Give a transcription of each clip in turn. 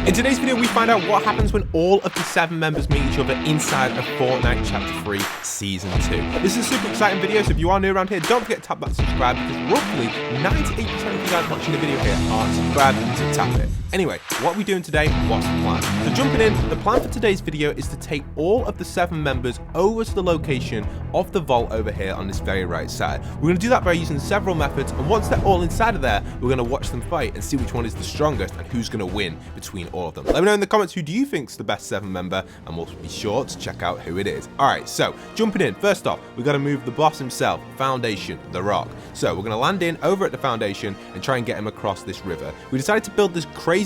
In today's video, we find out what happens when all of the 7 members meet each other inside of Fortnite Chapter 3 Season 2. This is a super exciting video, so if you are new around here, don't forget to tap that subscribe, because roughly 98% of you guys watching the video here aren't subscribed, so tap it. Anyway, what are we doing today? What's the plan? So jumping in, the plan for today's video is to take all of the 7 members over to the location of the vault over here on this very right side. We're going to do that by using several methods, and once they're all inside of there, we're going to watch them fight and see which one is the strongest and who's going to win between all of them. Let me know in the comments who do you think's the best 7 member, and we'll be sure to check out who it is. Alright, so jumping in, first off, we got to move the boss himself, Foundation, the rock. So we're going to land in over at the Foundation and try and get him across this river. We decided to build this crazy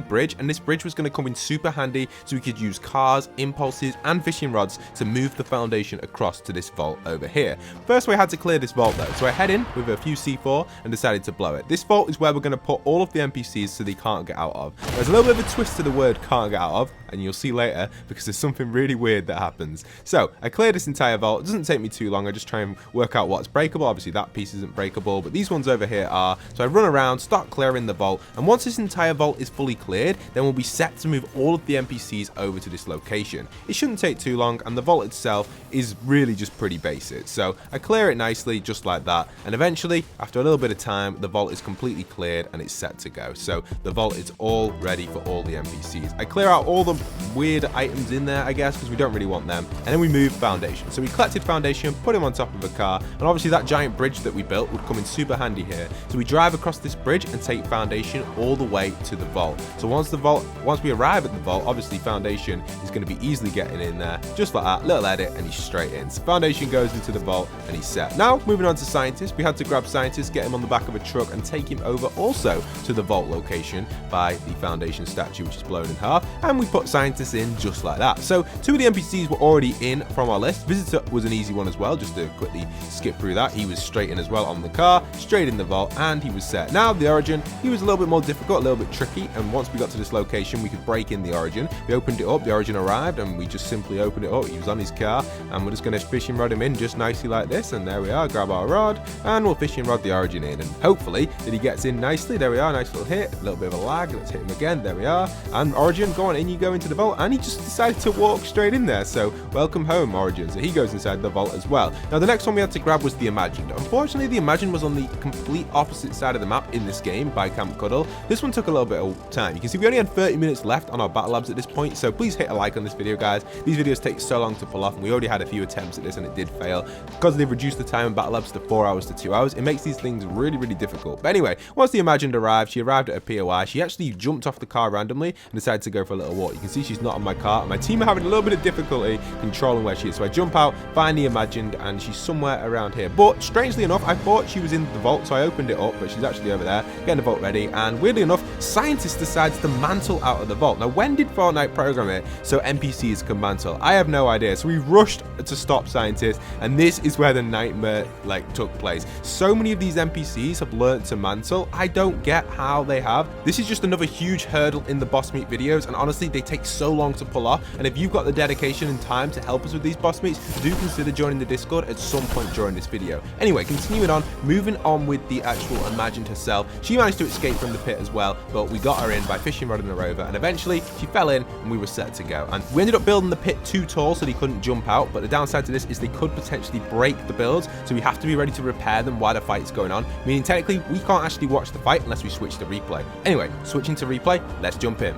bridge, and this bridge was going to come in super handy so we could use cars, impulses and fishing rods to move the Foundation across to this vault over here. First we had to clear this vault though, so I head in with a few C4 and decided to blow it. This vault is where we're going to put all of the NPCs so they can't get out of. There's a little bit of a twist to the word can't get out of, and you'll see later because there's something really weird that happens. So I clear this entire vault. It doesn't take me too long. I just try and work out what's breakable. Obviously that piece isn't breakable, but these ones over here are. So I run around, start clearing the vault, and once this entire vault is fully cleared, then we'll be set to move all of the NPCs over to this location. It shouldn't take too long, and the vault itself is really just pretty basic. So I clear it nicely just like that, and eventually after a little bit of time the vault is completely cleared and it's set to go. So the vault is all ready for all the NPCs. I clear out all the weird items in there, I guess, because we don't really want them, and then we move Foundation. So we collected Foundation, put him on top of a car, and obviously that giant bridge that we built would come in super handy here. So we drive across this bridge and take Foundation all the way to the vault. So once we arrive at the vault, obviously Foundation is going to be easily getting in there, just like that, little edit, and he's straight in. So Foundation goes into the vault and he's set. Now moving on to Scientist, we had to grab Scientist, get him on the back of a truck and take him over also to the vault location by the Foundation statue, which is blown in half, and we put Scientist in just like that. So 2 of the NPCs were already in from our list. Visitor was an easy one as well, just to quickly skip through that. He was straight in as well on the car, straight in the vault, and he was set. Now the Origin, he was a little bit more difficult, a little bit tricky, and once we got to this location we could break in the Origin. We opened it up, the Origin arrived, and we just simply opened it up. He was on his car, and we're just going to fishing rod him in just nicely like this, and there we are, grab our rod, and we'll fishing rod the Origin in, and hopefully that he gets in nicely. There we are, nice little hit, a little bit of a lag, let's hit him again, there we are, and Origin, go on in you go into the vault, and he just decided to walk straight in there. So welcome home, Origin. So he goes inside the vault as well. Now the next one we had to grab was the Imagined. Unfortunately the Imagined was on the complete opposite side of the map in this game by Camp Cuddle. This one took a little bit of time. You can see we only had 30 minutes left on our battle labs at this point, so please hit a like on this video, guys. These videos take so long to pull off, and we already had a few attempts at this and it did fail. Because they've reduced the time in battle labs to 4 hours to 2 hours, it makes these things really difficult. But anyway, once the Imagined arrived, she arrived at a POI. She actually jumped off the car randomly and decided to go for a little walk. You can see she's not on my car, and my team are having a little bit of difficulty controlling where she is. So I jump out, find the Imagined, and she's somewhere around here. But strangely enough, I thought she was in the vault, so I opened it up, but she's actually over there, getting the vault ready. And weirdly enough, Scientist decides to mantle out of the vault. Now, when did Fortnite program it so NPCs can mantle? I have no idea. So we rushed to stop Scientist, and this is where the nightmare took place. So many of these NPCs have learned to mantle. I don't get how they have. This is just another huge hurdle in the boss meet videos, and honestly they take so long to pull off. And if you've got the dedication and time to help us with these boss meets, do consider joining the Discord at some point during this video. Anyway, continuing on, moving on with the actual Imagined herself. She managed to escape from the pit as well, but we got her in by fishing rodding her over, and eventually she fell in and we were set to go. And we ended up building the pit too tall so they couldn't jump out, but the downside to this is they could potentially break the builds, so we have to be ready to repair them while the fight's going on, meaning technically we can't actually watch the fight unless we switch to replay. Anyway, switching to replay, let's jump in.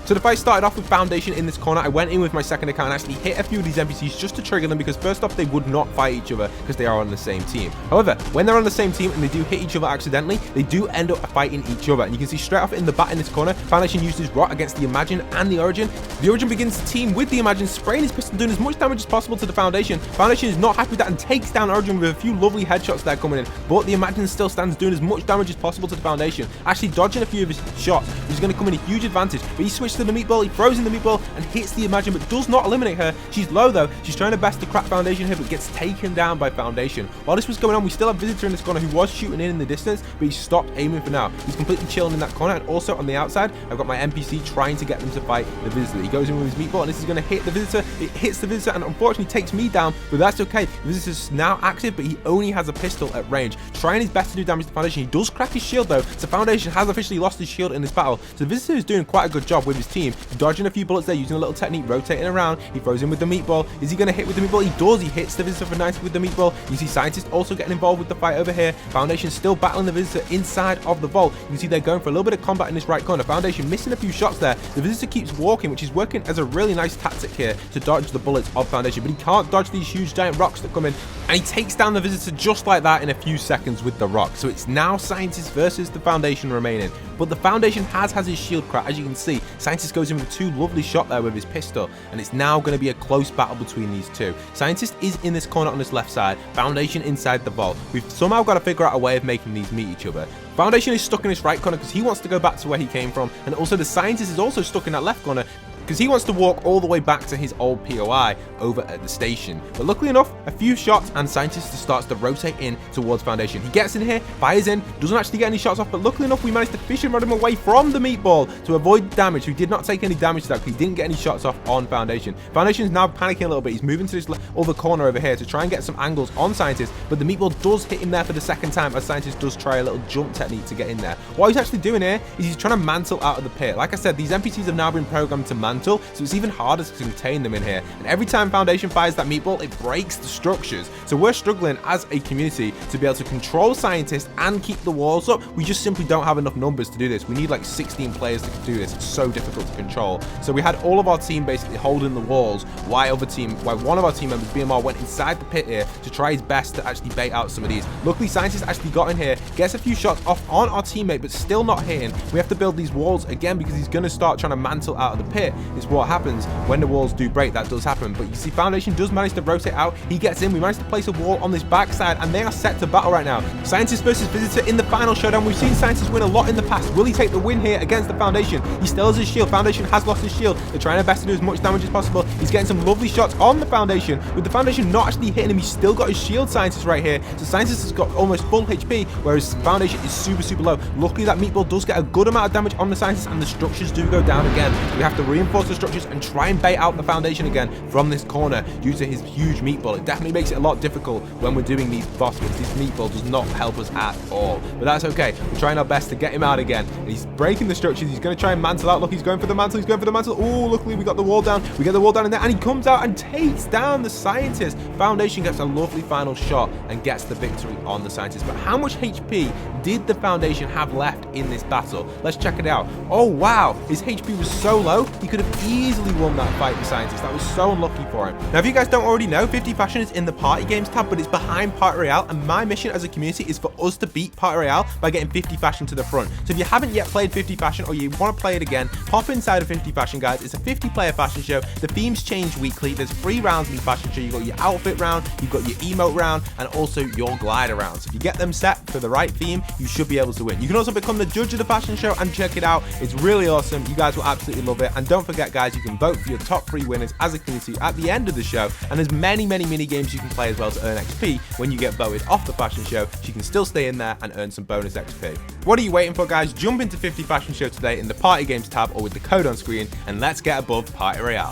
So the fight started off with Foundation in this corner. I went in with my second account and actually hit a few of these NPCs just to trigger them, because first off, they would not fight each other because they are on the same team. However, when they're on the same team and they do hit each other accidentally, they do end up fighting each other. And you can see straight off in the bat in this corner, Foundation used his rock against the Imagined and the Origin. The Origin begins to team with the Imagined, spraying his pistol, doing as much damage as possible to the Foundation. Foundation is not happy with that and takes down Origin with a few lovely headshots that are coming in, but the Imagined still stands doing as much damage as possible to the Foundation, actually dodging a few of his shots, which is going to come in a huge advantage. But he switches to the meatball, he throws in the meatball and hits the Imagine, but does not eliminate her. She's low though. She's trying her best to crack Foundation here, but gets taken down by Foundation. While this was going on, we still have Visitor in this corner who was shooting in the distance, but he stopped aiming for now. He's completely chilling in that corner, and also on the outside, I've got my NPC trying to get them to fight the Visitor. He goes in with his meatball, and this is going to hit the Visitor. It hits the Visitor, and unfortunately takes me down, but that's okay. The Visitor's now active, but he only has a pistol at range. Trying his best to do damage to Foundation. He does crack his shield though, so Foundation has officially lost his shield in this battle. So the Visitor is doing quite a good job with his team. He's dodging a few bullets there, using a little technique, rotating around. He throws in with the meatball. Is he going to hit with the meatball? He does. He hits the Visitor for 90 with the meatball. You see Scientist also getting involved with the fight over here. Foundation still battling the Visitor inside of the vault. You can see they're going for a little bit of combat in this right corner. Foundation missing a few shots there. The Visitor keeps walking, which is working as a really nice tactic here to dodge the bullets of Foundation, but he can't dodge these huge giant rocks that come in, and he takes down the Visitor just like that in a few seconds with the rock. So it's now Scientist versus the Foundation remaining, but the Foundation has his shield cracked. As you can see, Scientist goes in with two lovely shots there with his pistol, and it's now going to be a close battle between these two. Scientist is in this corner on this left side, Foundation inside the vault. We've somehow got to figure out a way of making these meet each other. Foundation is stuck in this right corner because he wants to go back to where he came from, and also the Scientist is also stuck in that left corner because he wants to walk all the way back to his old POI over at the station. But luckily enough, a few shots and Scientist starts to rotate in towards Foundation. He gets in here, fires in, doesn't actually get any shots off, but luckily enough, we managed to fish and run him away from the meatball to avoid damage. He did not take any damage to that because he didn't get any shots off on Foundation. Foundation's now panicking a little bit. He's moving to this other corner over here to try and get some angles on Scientist, but the meatball does hit him there for the second time as Scientist does try a little jump technique to get in there. What he's actually doing here is he's trying to mantle out of the pit. Like I said, these NPCs have now been programmed to mantle, so it's even harder to contain them in here, and every time Foundation fires that meatball, it breaks the structures. So we're struggling as a community to be able to control Scientists and keep the walls up. We just simply don't have enough numbers to do this. We need like 16 players to do this. It's so difficult to control. So we had all of our team basically holding the walls while one of our team members, BMR, went inside the pit here to try his best to actually bait out some of these. Luckily, Scientist actually got in here, gets a few shots off on our teammate, but still not hitting. We have to build these walls again because he's going to start trying to mantle out of the pit. It's what happens when the walls do break. That does happen, but you see Foundation does manage to rotate out. He gets in. We managed to place a wall on this backside, and they are set to battle right now. Scientist versus Visitor in the final showdown. We've seen Scientist win a lot in the past. Will he take the win here against the Foundation? He still has his shield. Foundation has lost his shield. They're trying their best to do as much damage as possible. He's getting some lovely shots on the Foundation. With the Foundation not actually hitting him, he's still got his shield, Scientist, right here. So Scientist has got almost full HP, whereas Foundation is super low. Luckily, that meatball does get a good amount of damage on the Scientist, and the structures do go down again. We have to reinforce the structures and try and bait out the Foundation again from this corner due to his huge meatball. It definitely makes it a lot difficult when we're doing these boss fights. This meatball does not help us at all, but that's okay. We're trying our best to get him out again, and he's breaking the structures. He's going to try and mantle out. Look, he's going for the mantle. He's going for the mantle. Oh, luckily we got the wall down. We get the wall down in there, and he comes out and takes down the Scientist. Foundation gets a lovely final shot and gets the victory on the Scientist. But how much HP did the Foundation have left in this battle? Let's check it out. Oh wow, his HP was so low, he could have easily won that fight, the Scientist. That was so unlucky for him. Now, if you guys don't already know, 50 Fashion is in the Party Games tab, but it's behind Party Royale, and my mission as a community is for us to beat Party Royale by getting 50 Fashion to the front. So if you haven't yet played 50 Fashion, or you want to play it again, pop inside of 50 Fashion, guys. It's a 50-player fashion show. The themes change weekly. There's 3 rounds in the fashion show. You've got your outfit round, you've got your emote round, and also your glider round. So if you get them set for the right theme, you should be able to win. You can also become the judge of the fashion show and check it out. It's really awesome. You guys will absolutely love it. And don't forget, guys, you can vote for your top 3 winners as a community at the end of the show, and there's many mini games you can play as well to earn XP when you get voted off the fashion show, so you can still stay in there and earn some bonus XP. What are you waiting for, guys? Jump into 50 Fashion Show today in the Party Games tab or with the code on screen, and let's get above Party Royale.